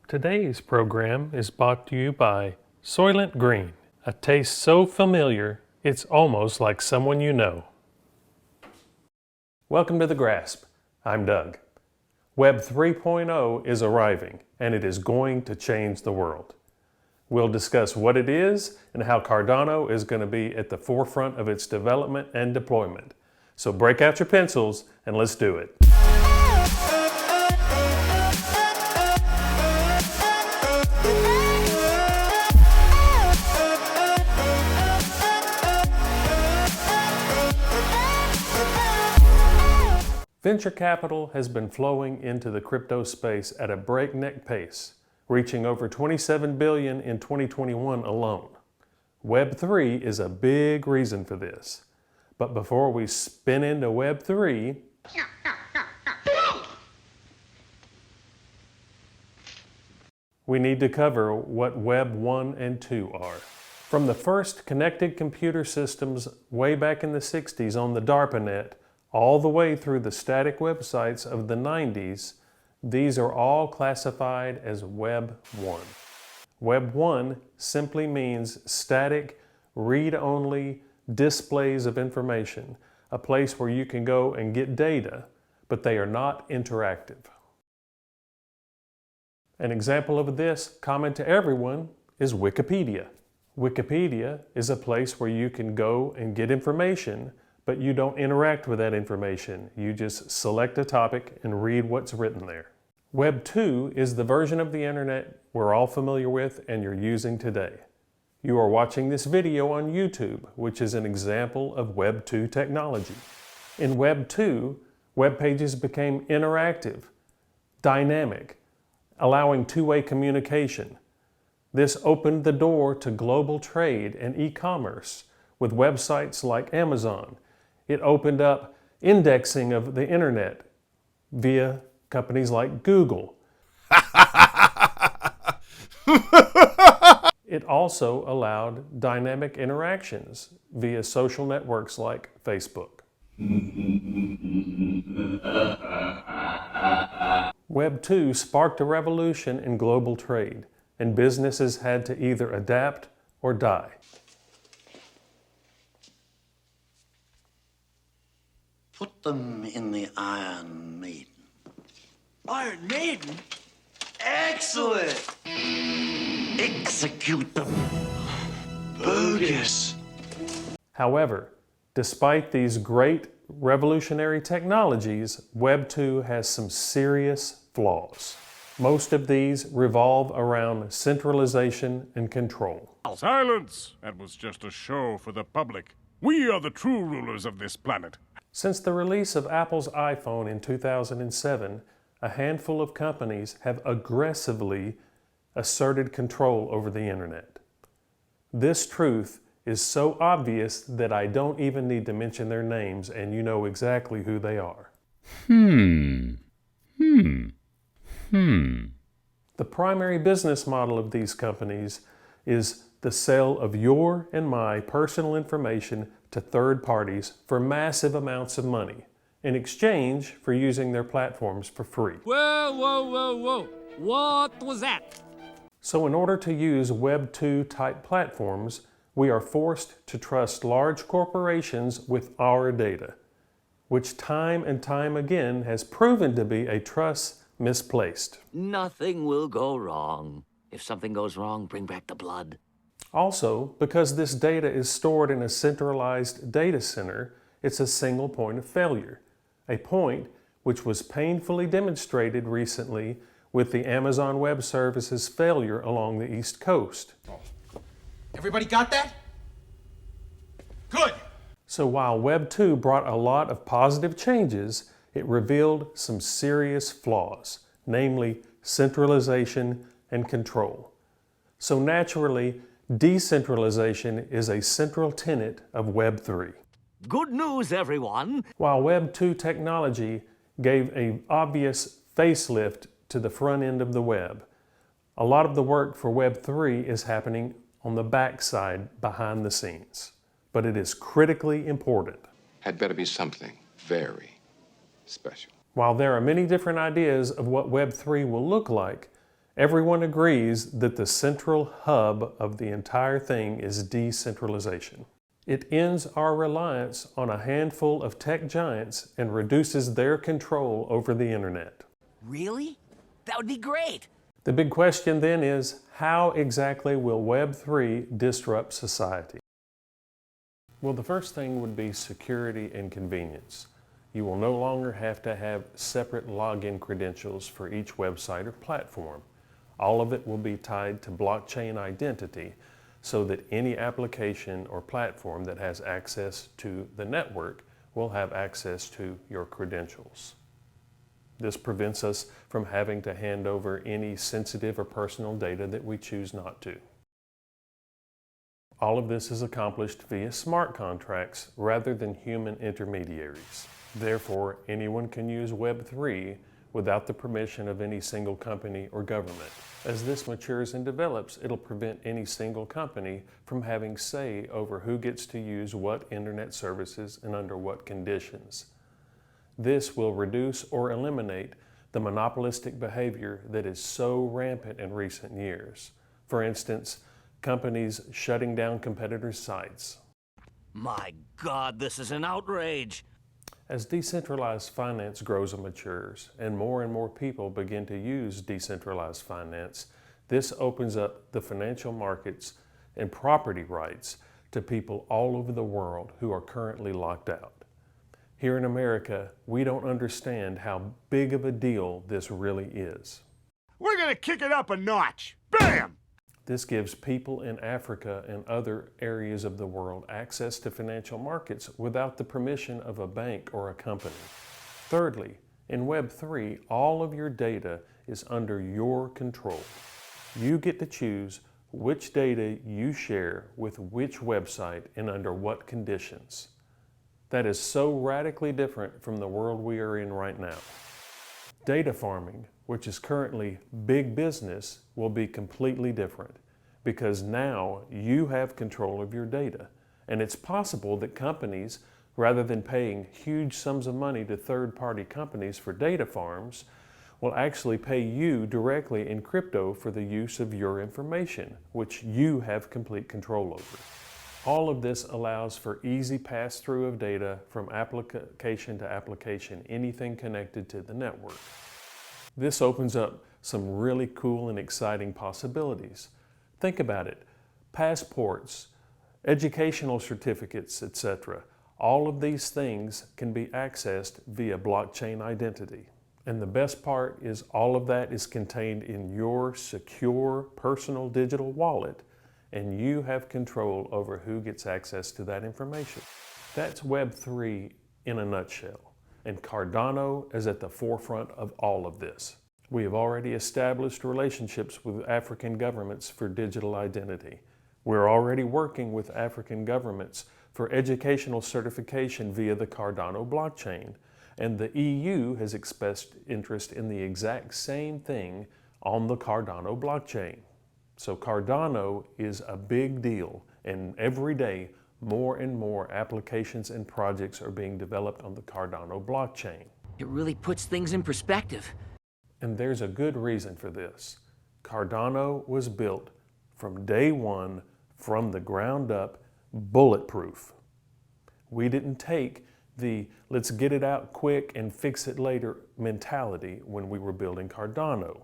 Today's program is brought to you by Soylent Green, a taste so familiar it's almost like someone you know. Welcome to The Grasp. I'm Doug. Web 3.0 is arriving, and it is going to change the world. We'll discuss what it is and how Cardano is going to be at the forefront of its development and deployment. So break out your pencils and let's do it. Venture capital has been flowing into the crypto space at a breakneck pace, reaching over $27 billion in 2021 alone. Web3 is a big reason for this. But before we spin into Web3, we need to cover what Web 1 and 2 are. From the first connected computer systems way back in the 60s on the DARPANET, all the way through the static websites of the 90s, these are all classified as Web 1. Web 1 simply means static, read-only displays of information, a place where you can go and get data, but they are not interactive. An example of this, common to everyone, is Wikipedia. Wikipedia is a place where you can go and get information, but you don't interact with that information. You just select a topic and read what's written there. Web 2 is the version of the internet we're all familiar with and you're using today. You are watching this video on YouTube, which is an example of Web 2 technology. In Web 2, web pages became interactive, dynamic, allowing two-way communication. This opened the door to global trade and e-commerce with websites like Amazon. It opened up indexing of the internet via companies like Google. It also allowed dynamic interactions via social networks like Facebook. Web 2 sparked a revolution in global trade, and businesses had to either adapt or die. Put them in the Iron Maiden. Iron Maiden? Excellent! Execute them. Bogus. However, despite these great revolutionary technologies, Web 2 has some serious flaws. Most of these revolve around centralization and control. Silence! That was just a show for the public. We are the true rulers of this planet. Since the release of Apple's iPhone in 2007, a handful of companies have aggressively asserted control over the internet. This truth is so obvious that I don't even need to mention their names and you know exactly who they are. The primary business model of these companies is the sale of your and my personal information to third parties for massive amounts of money in exchange for using their platforms for free. Whoa. What was that? So in order to use Web 2 type platforms, we are forced to trust large corporations with our data, which time and time again has proven to be a trust misplaced. Nothing will go wrong. If something goes wrong, bring back the blood. Also, because this data is stored in a centralized data center, it's a single point of failure, a point which was painfully demonstrated recently with the Amazon Web Services failure along the East Coast. Everybody got that? Good. So while Web 2 brought a lot of positive changes, it revealed some serious flaws, namely centralization and control. So naturally, decentralization is a central tenet of Web 3. Good news, everyone. While Web 2 technology gave an obvious facelift to the front end of the web, a lot of the work for Web 3 is happening on the backside behind the scenes. But it is critically important. Had better be something very special. While there are many different ideas of what Web 3 will look like, Everyone agrees that the central hub of the entire thing is decentralization. It ends our reliance on a handful of tech giants and reduces their control over the internet. Really? That would be great. The big question then is, how exactly will Web3 disrupt society? Well, the first thing would be security and convenience. You will no longer have to have separate login credentials for each website or platform. All of it will be tied to blockchain identity so that any application or platform that has access to the network will have access to your credentials. This prevents us from having to hand over any sensitive or personal data that we choose not to. All of this is accomplished via smart contracts rather than human intermediaries. Therefore, anyone can use Web3 without the permission of any single company or government. As this matures and develops, it'll prevent any single company from having say over who gets to use what internet services and under what conditions. This will reduce or eliminate the monopolistic behavior that is so rampant in recent years. For instance, companies shutting down competitors' sites. My God, this is an outrage. As decentralized finance grows and matures, and more people begin to use decentralized finance, this opens up the financial markets and property rights to people all over the world who are currently locked out. Here in America, we don't understand how big of a deal this really is. We're gonna kick it up a notch. Bam! This gives people in Africa and other areas of the world access to financial markets without the permission of a bank or a company. Thirdly, in Web3, all of your data is under your control. You get to choose which data you share with which website and under what conditions. That is so radically different from the world we are in right now. Data farming, which is currently big business, will be completely different because now you have control of your data. And it's possible that companies, rather than paying huge sums of money to third-party companies for data farms, will actually pay you directly in crypto for the use of your information, which you have complete control over. All of this allows for easy pass-through of data from application to application, anything connected to the network. This opens up some really cool and exciting possibilities. Think about it. Passports, educational certificates, etc. All of these things can be accessed via blockchain identity. And the best part is all of that is contained in your secure personal digital wallet, and you have control over who gets access to that information. That's Web3 in a nutshell. And Cardano is at the forefront of all of this. We have already established relationships with African governments for digital identity. We're already working with African governments for educational certification via the Cardano blockchain. And the EU has expressed interest in the exact same thing on the Cardano blockchain. So Cardano is a big deal, and every day more and more applications and projects are being developed on the Cardano blockchain. It really puts things in perspective. And there's a good reason for this. Cardano was built from day one, from the ground up, bulletproof. We didn't take the let's get it out quick and fix it later mentality when we were building Cardano.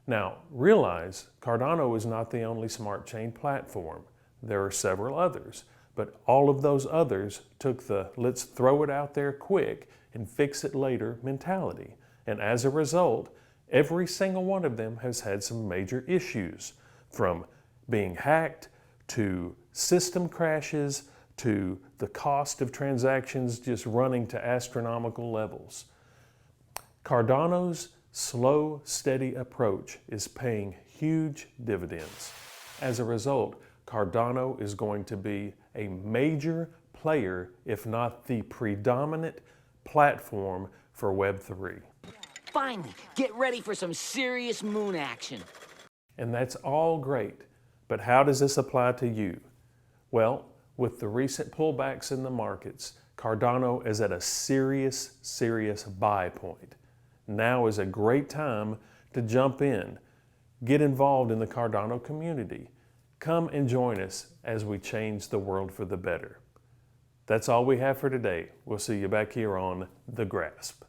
Now, realize Cardano is not the only smart chain platform. There are several others, but all of those others took the let's throw it out there quick and fix it later mentality. And as a result, every single one of them has had some major issues, from being hacked to system crashes to the cost of transactions just running to astronomical levels. Cardano's slow, steady approach is paying huge dividends. As a result, Cardano is going to be a major player, if not the predominant platform for Web3. Finally, get ready for some serious moon action. And that's all great, but how does this apply to you? Well, with the recent pullbacks in the markets, Cardano is at a serious buy point. Now is a great time to jump in. Get involved in the Cardano community. Come and join us as we change the world for the better. That's all we have for today. We'll see you back here on The Grasp.